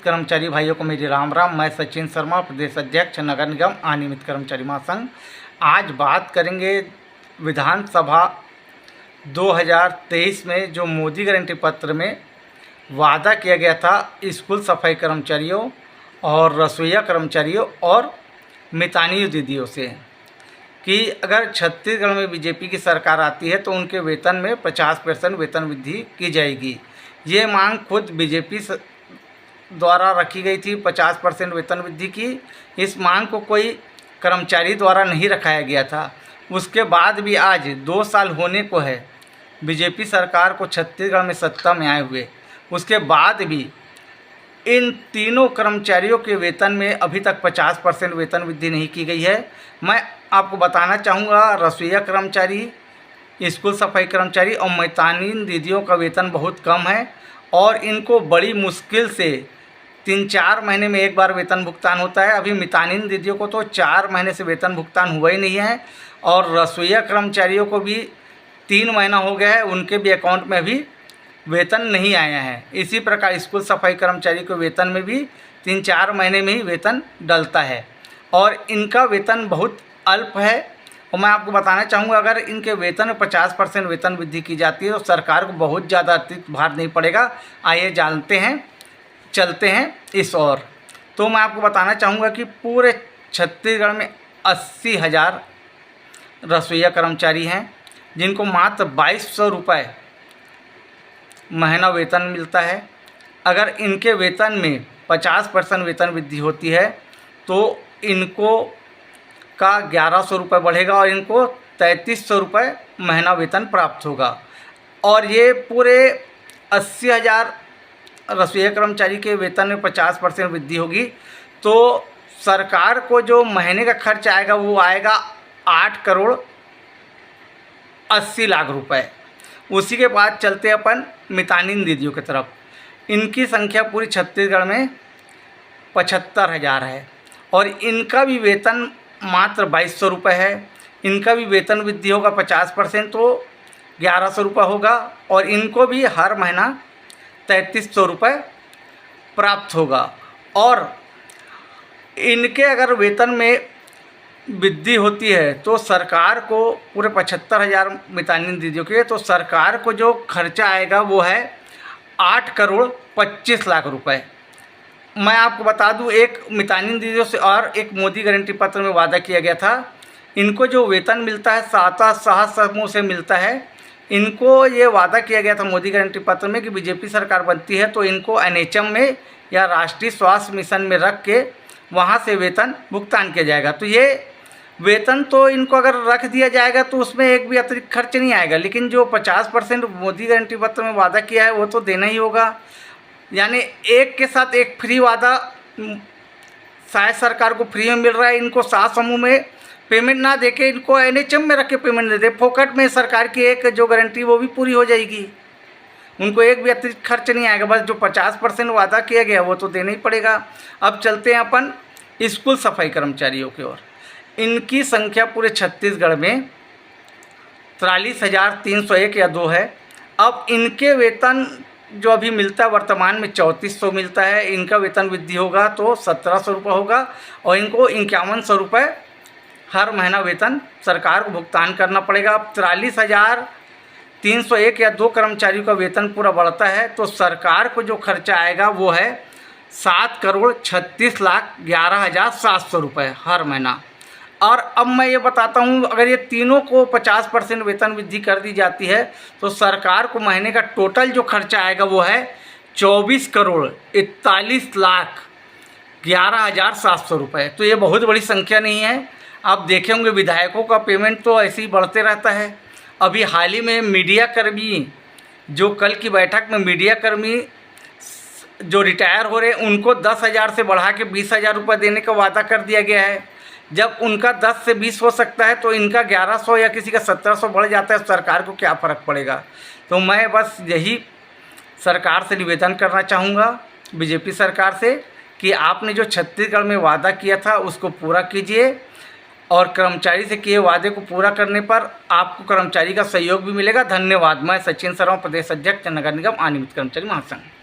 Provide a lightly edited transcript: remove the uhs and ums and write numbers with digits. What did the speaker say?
कर्मचारी भाइयों को मेरी राम राम। मैं सचिन शर्मा, प्रदेश अध्यक्ष नगर निगम अनियमित कर्मचारी महासंघ। आज बात करेंगे विधानसभा 2023 में जो मोदी गारंटी पत्र में वादा किया गया था स्कूल सफाई कर्मचारियों और रसोईया कर्मचारियों और मितानियों दीदियों से कि अगर छत्तीसगढ़ में बीजेपी की सरकार आती है तो उनके वेतन में 50% वेतन वृद्धि की जाएगी। ये मांग खुद बीजेपी द्वारा रखी गई थी, 50% वेतन वृद्धि की। इस मांग को कोई कर्मचारी द्वारा नहीं रखाया गया था। उसके बाद भी आज 2 साल होने को है बीजेपी सरकार को छत्तीसगढ़ में सत्ता में आए हुए। उसके बाद भी इन तीनों कर्मचारियों के वेतन में अभी तक 50% वेतन वृद्धि नहीं की गई है। मैं आपको बताना चाहूँगा, रसोईया कर्मचारी, स्कूल सफाई कर्मचारी और मितानिन दीदियों का वेतन बहुत कम है और इनको बड़ी मुश्किल से 3-4 महीने में एक बार वेतन भुगतान होता है। अभी मितानिन दीदियों को तो 4 महीने से वेतन भुगतान हुआ ही नहीं है और रसोईया कर्मचारियों को भी 3 महीना हो गया है, उनके भी अकाउंट में अभी वेतन नहीं आया है। इसी प्रकार स्कूल सफाई कर्मचारी के वेतन में भी 3-4 महीने में ही वेतन डलता है और इनका वेतन बहुत अल्प है। और मैं आपको बताना चाहूँगा, अगर इनके वेतन में 50% वेतन वृद्धि की जाती है तो सरकार को बहुत ज़्यादा अतिरिक्त भार नहीं पड़ेगा। आइए जानते हैं, चलते हैं इस ओर। तो मैं आपको बताना चाहूँगा कि पूरे छत्तीसगढ़ में 80,000 रसोईया कर्मचारी हैं जिनको मात्र 2200 रुपये महीना वेतन मिलता है। अगर इनके वेतन में 50% वेतन वृद्धि होती है तो इनको का 1100 रुपये बढ़ेगा और इनको 3300 रुपये महीना वेतन प्राप्त होगा। और ये पूरे 80,000 रसोईया कर्मचारी के वेतन में 50% वृद्धि होगी तो सरकार को जो महीने का खर्च आएगा वो आएगा 8 करोड़ 80 लाख रुपए। उसी के बाद चलते अपन मितानिन दीदियों की तरफ। इनकी संख्या पूरी छत्तीसगढ़ में 75,000 है और इनका भी वेतन मात्र 2200 रुपये है। इनका भी वेतन वृद्धि होगा 50% तो 1100 रुपये होगा और इनको भी हर महीना 3300 रुपये प्राप्त होगा। और इनके अगर वेतन में वृद्धि होती है तो सरकार को पूरे 75,000 मितानिन दीदियों के, तो सरकार को जो खर्चा आएगा वो है 8 करोड़ 25 लाख रुपए। मैं आपको बता दूं, एक मितानिन दीदियों से और एक मोदी गारंटी पत्र में वादा किया गया था। इनको जो वेतन मिलता है साता साह समूह से मिलता है। इनको ये वादा किया गया था मोदी गारंटी पत्र में कि बीजेपी सरकार बनती है तो इनको एनएचएम में या राष्ट्रीय स्वास्थ्य मिशन में रख के वहाँ से वेतन भुगतान किया जाएगा। तो ये वेतन तो इनको अगर रख दिया जाएगा तो उसमें एक भी अतिरिक्त खर्च नहीं आएगा, लेकिन जो 50% मोदी गारंटी पत्र में वादा किया है वो तो देना ही होगा। यानी एक के साथ एक फ्री वादा शायद सरकार को फ्री में मिल रहा है, इनको सात समूह में पेमेंट ना देके इनको एनएचएम में रख के पेमेंट दे दे फोकट में। सरकार की एक जो गारंटी वो भी पूरी हो जाएगी, उनको एक भी अतिरिक्त खर्च नहीं आएगा। बस जो 50% वादा किया गया वो तो देना ही पड़ेगा। अब चलते हैं अपन स्कूल सफाई कर्मचारियों की ओर। इनकी संख्या पूरे छत्तीसगढ़ में 43,301 या 2 है। अब इनके वेतन जो अभी मिलता है वर्तमान में 3400 मिलता है। इनका वेतन वृद्धि होगा तो 1700 रुपये होगा और इनको 5100 रुपये हर महीना वेतन सरकार को भुगतान करना पड़ेगा। अब 43,301 या 2 कर्मचारियों का वेतन पूरा बढ़ता है तो सरकार को जो खर्चा आएगा वो है 7 करोड़ 36 लाख 11,700 रुपये हर महीना। और अब मैं ये बताता हूँ, अगर ये तीनों को 50% वेतन वृद्धि कर दी जाती है तो सरकार को महीने का टोटल जो खर्चा आएगा वो है 24 करोड़ 41 लाख 11,700 रुपये। तो ये बहुत बड़ी संख्या नहीं है। आप देखे होंगे विधायकों का पेमेंट तो ऐसे ही बढ़ते रहता है। अभी हाल ही में मीडिया कर्मी, जो कल की बैठक में मीडिया कर्मी जो रिटायर हो रहे हैं उनको 10,000 से बढ़ा के 20,000 रुपये देने का वादा कर दिया गया है। जब उनका 10 से 20 हो सकता है तो इनका 1100 या किसी का 1700 बढ़ जाता है, सरकार को क्या फ़र्क पड़ेगा। तो मैं बस यही सरकार से निवेदन करना चाहूँगा, बीजेपी सरकार से, कि आपने जो छत्तीसगढ़ में वादा किया था उसको पूरा कीजिए और कर्मचारी से किए वादे को पूरा करने पर आपको कर्मचारी का सहयोग भी मिलेगा। धन्यवाद। मैं सचिन शर्मा, प्रदेश अध्यक्ष नगर निगम अनियमित कर्मचारी महासंघ।